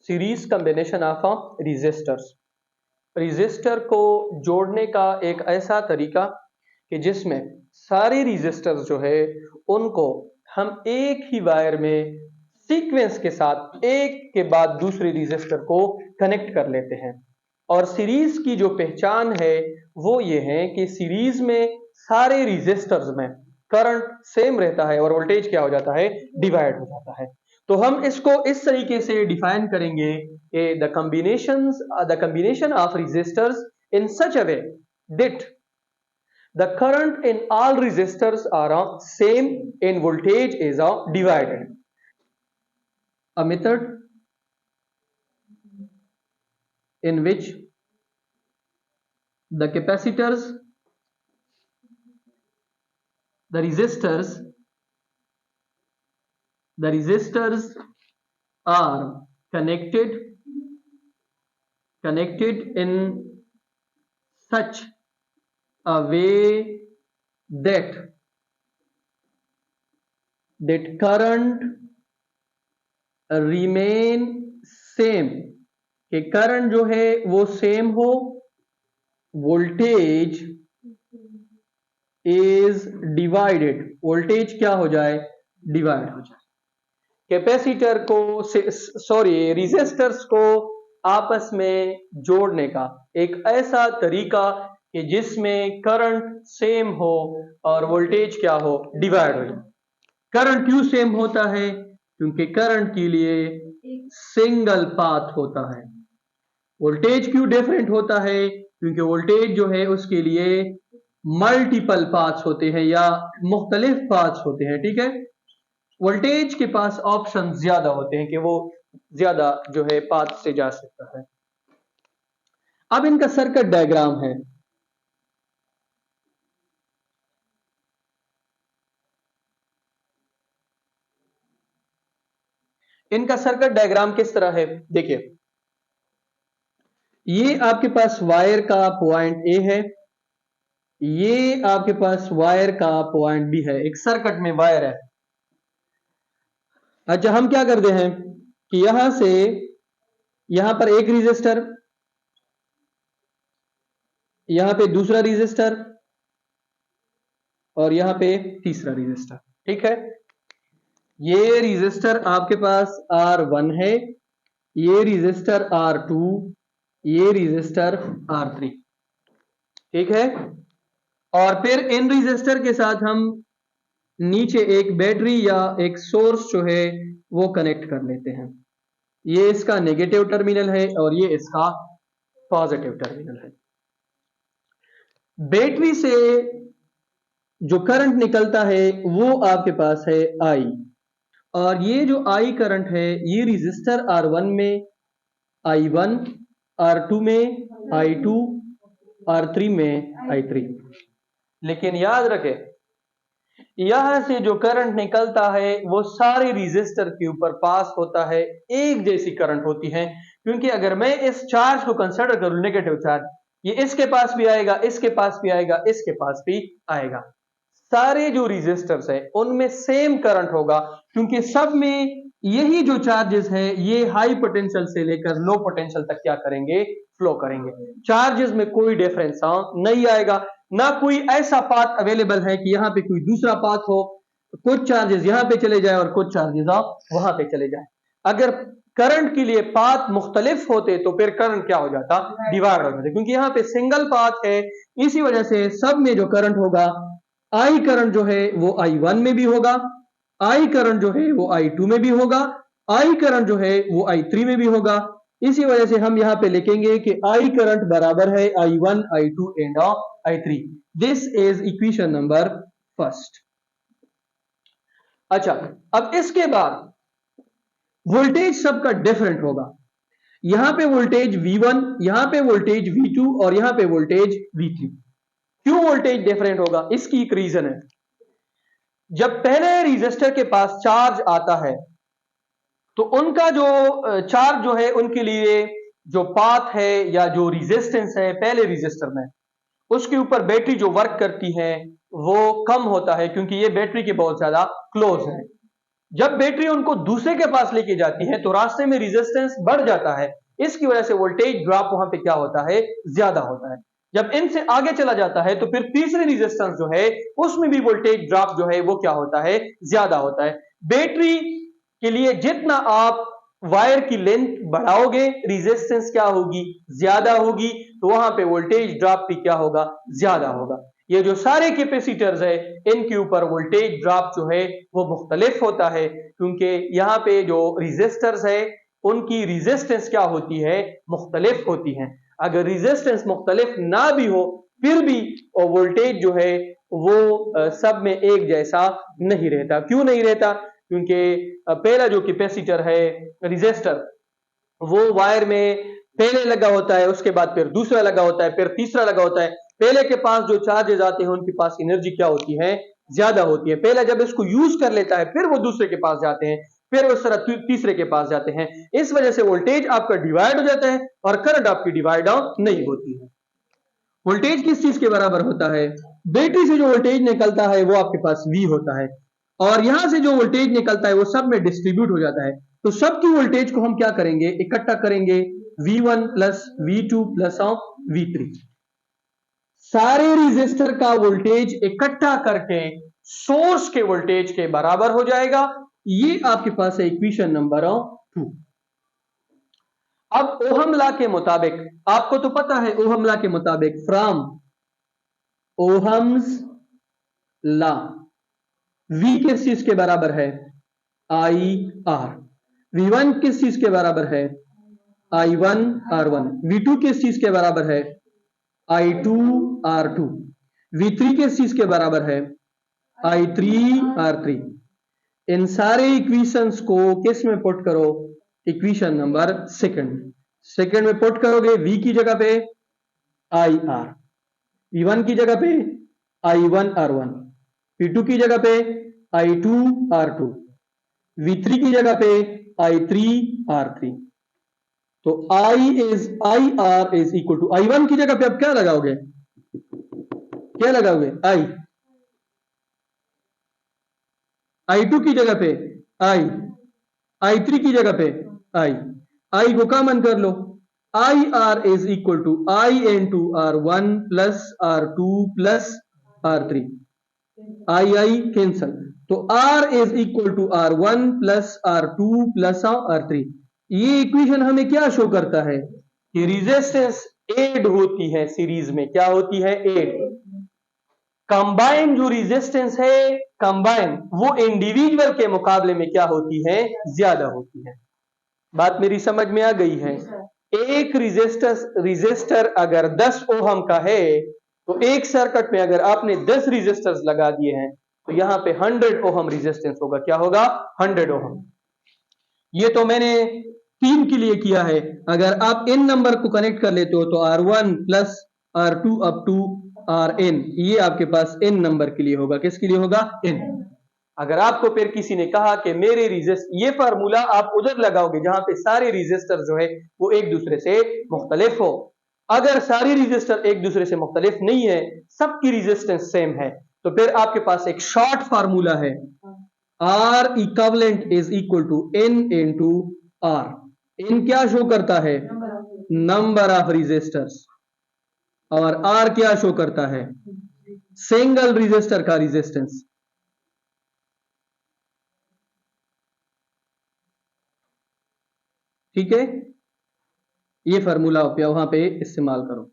Series combination of resistors. Resistor को जोड़ने का एक ऐसा तरीका कि जिसमें सारे रेजिस्टर्स जो है उनको हम एक ही वायर में सीक्वेंस के साथ एक के बाद दूसरे रेजिस्टर को कनेक्ट कर लेते हैं। और सीरीज की जो पहचान है वो ये है कि सीरीज में सारे रेजिस्टर्स में करंट सेम रहता है और वोल्टेज क्या हो जाता है, डिवाइड हो जाता है। तो हम इसको इस तरीके से डिफाइन करेंगे कि the combination of resistors in such a way that the current in all resistors are same in voltage is divided. A method in which the capacitors, the resistors are connected in such a way that current remain same, कि current जो है वो same हो, voltage is divided, voltage क्या हो जाए, divide हो जाए। कैपेसिटर को रेजिस्टर्स को आपस में जोड़ने का एक ऐसा तरीका कि जिसमें करंट सेम हो और वोल्टेज क्या हो, डिवाइड हो जाए। करंट क्यों सेम होता है? क्योंकि करंट के लिए सिंगल पाथ होता है। वोल्टेज क्यों डिफरेंट होता है? क्योंकि वोल्टेज जो है उसके लिए मल्टीपल पाथ्स होते हैं या मुख्तलिफ पाथ्स होते हैं। ठीक है, वोल्टेज के पास ऑप्शन ज्यादा होते हैं कि वो ज्यादा जो है पाथ से जा सकता है। अब इनका सर्किट डायग्राम है। इनका सर्किट डायग्राम किस तरह है, देखिए, ये आपके पास वायर का पॉइंट ए है, ये आपके पास वायर का पॉइंट बी है, एक सर्किट में वायर है। अच्छा, हम क्या करते हैं कि यहां से यहां पर एक रेजिस्टर, यहां पे दूसरा रेजिस्टर और यहां पे तीसरा रेजिस्टर। ठीक है, ये रेजिस्टर आपके पास R1 है, ये रेजिस्टर R2, ये रेजिस्टर R3। ठीक है, और फिर इन रेजिस्टर के साथ हम नीचे एक बैटरी या एक सोर्स जो है वो कनेक्ट कर लेते हैं। ये इसका नेगेटिव टर्मिनल है और ये इसका पॉजिटिव टर्मिनल है। बैटरी से जो करंट निकलता है वो आपके पास है I, और ये जो I करंट है ये रेजिस्टर R1 में I1, R2 में I2, R3 में I3। लेकिन याद रखें, यहां से जो करंट निकलता है वो सारे रेजिस्टर के ऊपर पास होता है, एक जैसी करंट होती है। क्योंकि अगर मैं इस चार्ज को कंसीडर करूं नेगेटिव चार्ज, ये इसके पास भी आएगा, इसके पास भी आएगा, इसके पास भी आएगा। सारे जो रेजिस्टर्स है उनमें सेम करंट होगा, क्योंकि सब में यही जो चार्जेस है ये हाई पोटेंशियल से लेकर लो पोटेंशियल तक क्या करेंगे, फ्लो करेंगे। चार्जेस में कोई डिफरेंस नहीं आएगा, ना कोई ऐसा पाथ अवेलेबल है कि यहां पे कोई दूसरा पाथ हो, कुछ चार्जेस यहां पे चले जाए और कुछ चार्जेस वहां पे चले जाए। अगर करंट के लिए पाथ मुख्तलिफ होते तो फिर करंट क्या हो जाता, डिवाइड हो जाता। क्योंकि यहां पे सिंगल पाथ है, इसी वजह से सब में जो करंट होगा, I करंट जो है वो I1 में भी होगा, I करंट जो है वो I2 में भी होगा, I करंट जो है वो I3 में भी होगा। इसी वजह से हम यहां पे लिखेंगे कि I करंट बराबर है I1, I2 and I3। This is equation number first. अच्छा, अब इसके बाद वोल्टेज सबका डिफरेंट होगा। यहां पे वोल्टेज V1, यहां पे वोल्टेज V2 और यहां पे वोल्टेज V3। क्यों वोल्टेज डिफरेंट होगा? इसकी एक रीजन है। जब पहले रेजिस्टर के पास चार्ज आता है तो उनका जो चार्ज जो है उनके लिए जो पाथ है या जो रेजिस्टेंस है पहले रेजिस्टर में, उसके ऊपर बैटरी जो वर्क करती है वो कम होता है, क्योंकि ये बैटरी के बहुत ज्यादा क्लोज है। जब बैटरी उनको दूसरे के पास लेके जाती है तो रास्ते में रेजिस्टेंस बढ़ जाता है, इसकी वजह से वोल्टेज ड्रॉप वहां पे क्या होता है, ज्यादा होता है। जब इनसे आगे चला जाता है तो फिर तीसरी रेजिस्टेंस जो है उसमें भी वोल्टेज ड्रॉप जो है वो क्या होता है, ज्यादा होता है। बैटरी के लिए जितना आप वायर की लेंथ बढ़ाओगे रेजिस्टेंस क्या होगी, ज्यादा होगी, तो वहां पे वोल्टेज ड्रॉप भी क्या होगा, ज्यादा होगा। ये जो सारे कैपेसिटर्स है इनके ऊपर वोल्टेज ड्रॉप जो है वो मुख्तलिफ होता है, क्योंकि यहाँ पे जो रेजिस्टर्स है उनकी रेजिस्टेंस क्या होती है, मुख्तलिफ होती है। अगर रेजिस्टेंस मुख्तलिफ ना भी हो फिर भी वोल्टेज जो है वो सब में एक जैसा नहीं रहता। क्यों नहीं रहता, क्योंकि पहला जो कैपेसिटर है रेजिस्टर वो वायर में पहले लगा होता है, उसके बाद फिर दूसरा लगा होता है, फिर तीसरा लगा होता है। पहले के पास जो चार्जेस आते हैं उनके पास एनर्जी क्या होती है, ज्यादा होती है। पहले जब इसको यूज कर लेता है फिर वो दूसरे के पास जाते हैं, फिर उस तरह तीसरे के पास जाते हैं। इस वजह से वोल्टेज आपका डिवाइड हो जाता है और करंट आपकी डिवाइड आउट नहीं होती है। वोल्टेज किस चीज के बराबर होता है, बैटरी से जो वोल्टेज निकलता है वो आपके पास V होता है, और यहां से जो वोल्टेज निकलता है वो सब में डिस्ट्रीब्यूट हो जाता है। तो सबकी वोल्टेज को हम क्या करेंगे, इकट्ठा करेंगे, V1 plus V2 plus V3। सारे रेजिस्टर का वोल्टेज इकट्ठा करके सोर्स के वोल्टेज के बराबर हो जाएगा। ये आपके पास है इक्वेशन नंबर 2। अब ओहम लॉ के मुताबिक, आपको तो पता है ओहम लॉ के मुताबिक, फ्रॉम ओहम्स लॉ V किस चीज के बराबर है, IR। V1 किस चीज के बराबर है, I1 R1। V2 किस चीज के बराबर है, I2 R2। V3 किस चीज के बराबर है, I3 R3। इन सारे इक्वेशंस को किस में पुट करो, इक्वेशन नंबर सेकंड में पुट करोगे। V की जगह पे IR, V1 की जगह पे I1 R1, V2 की जगह पे I2 R2, V3 की जगह पे I3 R3। तो IR is equal to, I1 की जगह पे अब क्या लगाओगे, क्या लगाओगे, I2 की जगह पे I3 की जगह पे I को कॉमन कर लो। IR is equal to I into R1 plus R2 plus R3, I cancel, तो R is equal to R1 plus R2 plus R3। ये इक्वेशन हमें क्या शो करता है कि रेजिस्टेंस ऐड होती है सीरीज में, क्या होती है, ऐड। कंबाइन जो रेजिस्टेंस है कंबाइन वो इंडिविजुअल के मुकाबले में क्या होती है, ज्यादा होती है। बात मेरी समझ में आ गई है। एक रेजिस्टर अगर 10 ओहम का है तो एक सर्किट में अगर आपने 10 रेजिस्टर्स लगा दिए हैं तो यहां पे 100 ओहम रेजिस्टेंस होगा, क्या होगा, 100 ओहम। ये तो मैंने 3 के लिए किया है। अगर आप इन नंबर को कनेक्ट कर लेते हो तो R1 plus R2 up to Rn, ये आपके पास n नंबर के लिए होगा, किसके लिए होगा, n। अगर आपको फिर किसी ने कहा कि मेरे ये फार्मूला आप उधर लगाओगे जहां पे सारे रेजिस्टर जो है वो एक दूसरे से मुख्तलिफ हो। अगर सारे रेजिस्टर एक दूसरे से मुख्तलिफ नहीं है, सबकी रेजिस्टेंस सेम है, तो फिर आपके पास एक शॉर्ट फार्मूला है, R equivalent is equal to N into R। N क्या शो करता है, नंबर ऑफ रेजिस्टर्स, और R क्या शो करता है, सिंगल रेजिस्टर का रेजिस्टेंस। ठीक है, ये फार्मूला वहां पे इस्तेमाल करो।